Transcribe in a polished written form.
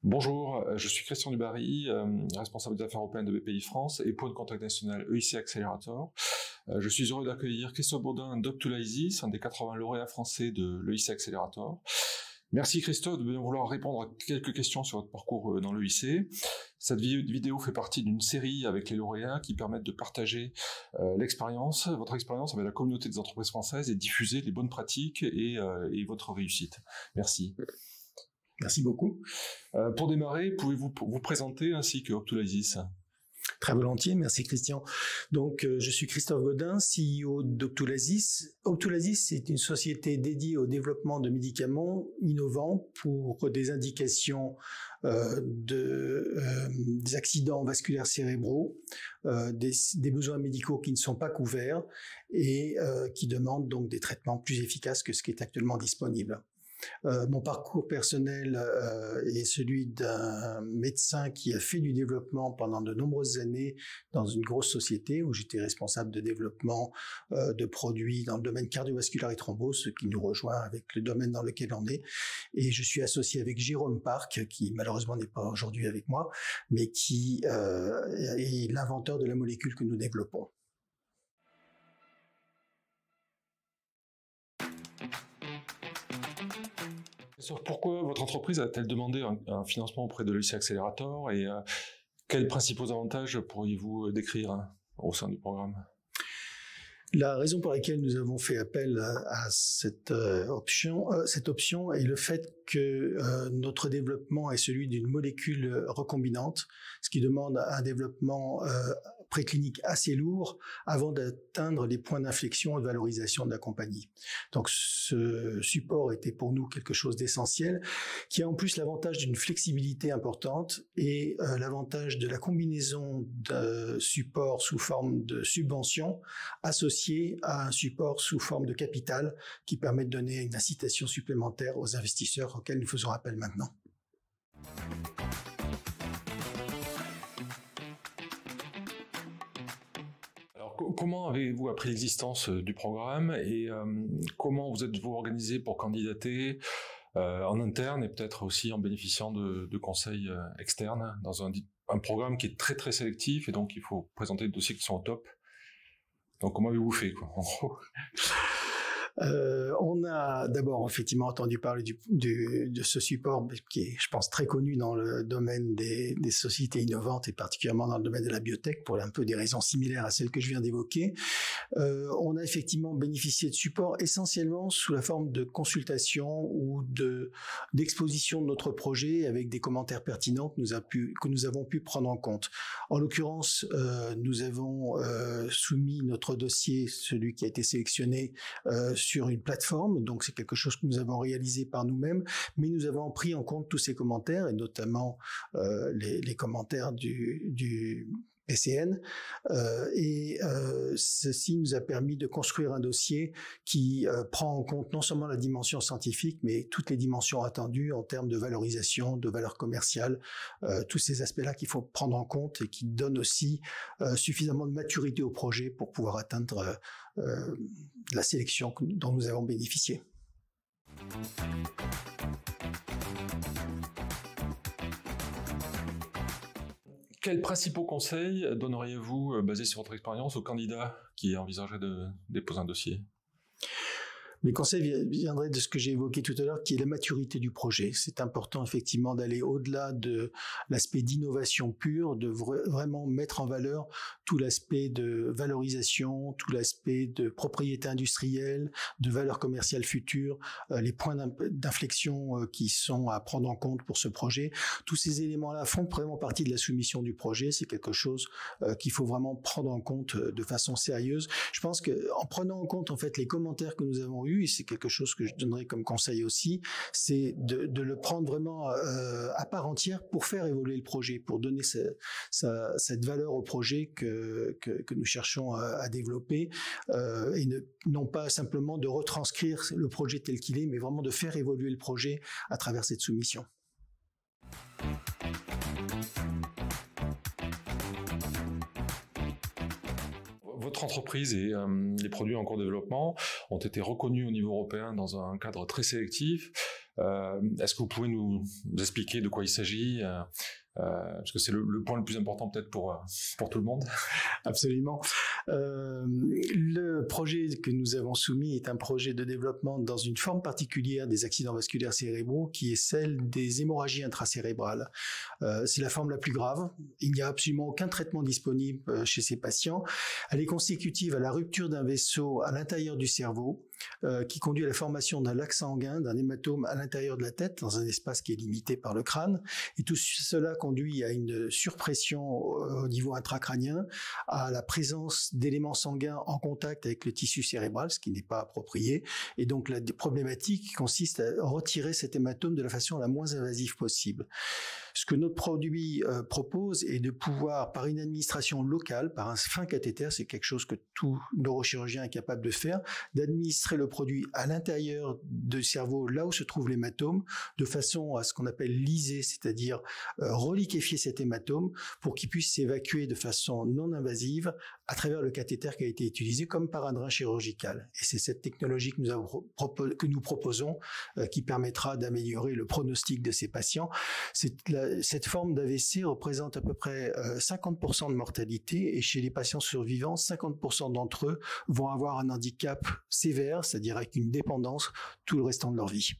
Bonjour, je suis Christian Dubarry, responsable des affaires européennes de BPI France et point de contact national EIC Accelerator. Je suis heureux d'accueillir Christophe Baudin d'Optolizis, un des 80 lauréats français de l'EIC Accelerator. Merci Christophe de bien vouloir répondre à quelques questions sur votre parcours dans l'EIC. Cette vidéo fait partie d'une série avec les lauréats qui permettent de partager votre expérience avec la communauté des entreprises françaises et diffuser les bonnes pratiques et votre réussite. Merci. Merci beaucoup. Pour démarrer, pouvez-vous vous présenter ainsi que Optolizis? Très volontiers, merci Christian. Donc, je suis Christophe Baudin, CEO d'Optolizis. Optolizis, c'est une société dédiée au développement de médicaments innovants pour des indications des accidents vasculaires cérébraux, des besoins médicaux qui ne sont pas couverts et qui demandent donc des traitements plus efficaces que ce qui est actuellement disponible. Mon parcours personnel est celui d'un médecin qui a fait du développement pendant de nombreuses années dans une grosse société où j'étais responsable de développement de produits dans le domaine cardiovasculaire et thrombose, ce qui nous rejoint avec le domaine dans lequel on est. Et je suis associé avec Jérôme Parc, qui malheureusement n'est pas aujourd'hui avec moi, mais qui est l'inventeur de la molécule que nous développons. Pourquoi votre entreprise a-t-elle demandé un financement auprès de l'EIC Accelerator et quels principaux avantages pourriez-vous décrire au sein du programme? La raison pour laquelle nous avons fait appel à cette option est le fait que notre développement est celui d'une molécule recombinante, ce qui demande un développement préclinique assez lourd avant d'atteindre les points d'inflexion et de valorisation de la compagnie. Donc ce support était pour nous quelque chose d'essentiel, qui a en plus l'avantage d'une flexibilité importante et l'avantage de la combinaison de support sous forme de subvention associé à un support sous forme de capital qui permet de donner une incitation supplémentaire aux investisseurs auxquels nous faisons appel maintenant. Comment avez-vous appris l'existence du programme et comment vous êtes-vous organisé pour candidater en interne et peut-être aussi en bénéficiant de conseils externes dans un programme qui est très très sélectif et donc il faut présenter des dossiers qui sont au top. Donc comment avez-vous fait en gros? On a d'abord effectivement entendu parler de ce support qui est, je pense, très connu dans le domaine des sociétés innovantes et particulièrement dans le domaine de la biotech pour un peu des raisons similaires à celles que je viens d'évoquer. On a effectivement bénéficié de support essentiellement sous la forme de consultation ou d'exposition de notre projet avec des commentaires pertinents que nous avons pu prendre en compte. En l'occurrence, nous avons soumis notre dossier, celui qui a été sélectionné, sur une plateforme, donc c'est quelque chose que nous avons réalisé par nous-mêmes, mais nous avons pris en compte tous ces commentaires, et notamment les commentaires du PCN, et ceci nous a permis de construire un dossier qui prend en compte non seulement la dimension scientifique, mais toutes les dimensions attendues en termes de valorisation, de valeur commerciale, tous ces aspects-là qu'il faut prendre en compte et qui donnent aussi suffisamment de maturité au projet pour pouvoir atteindre la sélection dont nous avons bénéficié. Quels principaux conseils donneriez-vous, basés sur votre expérience, aux candidats qui envisageraient de déposer un dossier? Mes conseils viendraient de ce que j'ai évoqué tout à l'heure, qui est la maturité du projet. C'est important effectivement d'aller au-delà de l'aspect d'innovation pure, de vraiment mettre en valeur tout l'aspect de valorisation, tout l'aspect de propriété industrielle, de valeur commerciale future, les points d'inflexion qui sont à prendre en compte pour ce projet. Tous ces éléments-là font vraiment partie de la soumission du projet. C'est quelque chose qu'il faut vraiment prendre en compte de façon sérieuse. Je pense qu'en prenant en compte en fait les commentaires que nous avons eus, et c'est quelque chose que je donnerais comme conseil aussi, c'est de le prendre vraiment à part entière pour faire évoluer le projet, pour donner cette valeur au projet que nous cherchons à développer, et non pas simplement de retranscrire le projet tel qu'il est, mais vraiment de faire évoluer le projet à travers cette soumission. Votre entreprise et les produits en cours de développement ont été reconnus au niveau européen dans un cadre très sélectif. Est-ce que vous pouvez nous expliquer de quoi il s'agit, parce que c'est le point le plus important peut-être pour tout le monde. Absolument. Le projet que nous avons soumis est un projet de développement dans une forme particulière des accidents vasculaires cérébraux qui est celle des hémorragies intracérébrales. C'est la forme la plus grave. Il n'y a absolument aucun traitement disponible chez ces patients. Elle est consécutive à la rupture d'un vaisseau à l'intérieur du cerveau qui conduit à la formation d'un lac sanguin, d'un hématome à l'intérieur de la tête, dans un espace qui est limité par le crâne. Et tout cela conduit à une surpression au niveau intracrânien, à la présence d'éléments sanguins en contact avec le tissu cérébral, ce qui n'est pas approprié. Et donc la problématique consiste à retirer cet hématome de la façon la moins invasive possible. Ce que notre produit propose est de pouvoir, par une administration locale, par un fin cathéter, c'est quelque chose que tout neurochirurgien est capable de faire, d'administrer le produit à l'intérieur du cerveau, là où se trouve l'hématome, de façon à ce qu'on appelle liser, c'est-à-dire reliquéfier cet hématome pour qu'il puisse s'évacuer de façon non invasive à travers le cathéter qui a été utilisé comme par un drain chirurgical. Et c'est cette technologie que nous proposons qui permettra d'améliorer le pronostic de ces patients. Cette forme d'AVC représente à peu près 50% de mortalité et chez les patients survivants, 50% d'entre eux vont avoir un handicap sévère, c'est-à-dire avec une dépendance tout le restant de leur vie.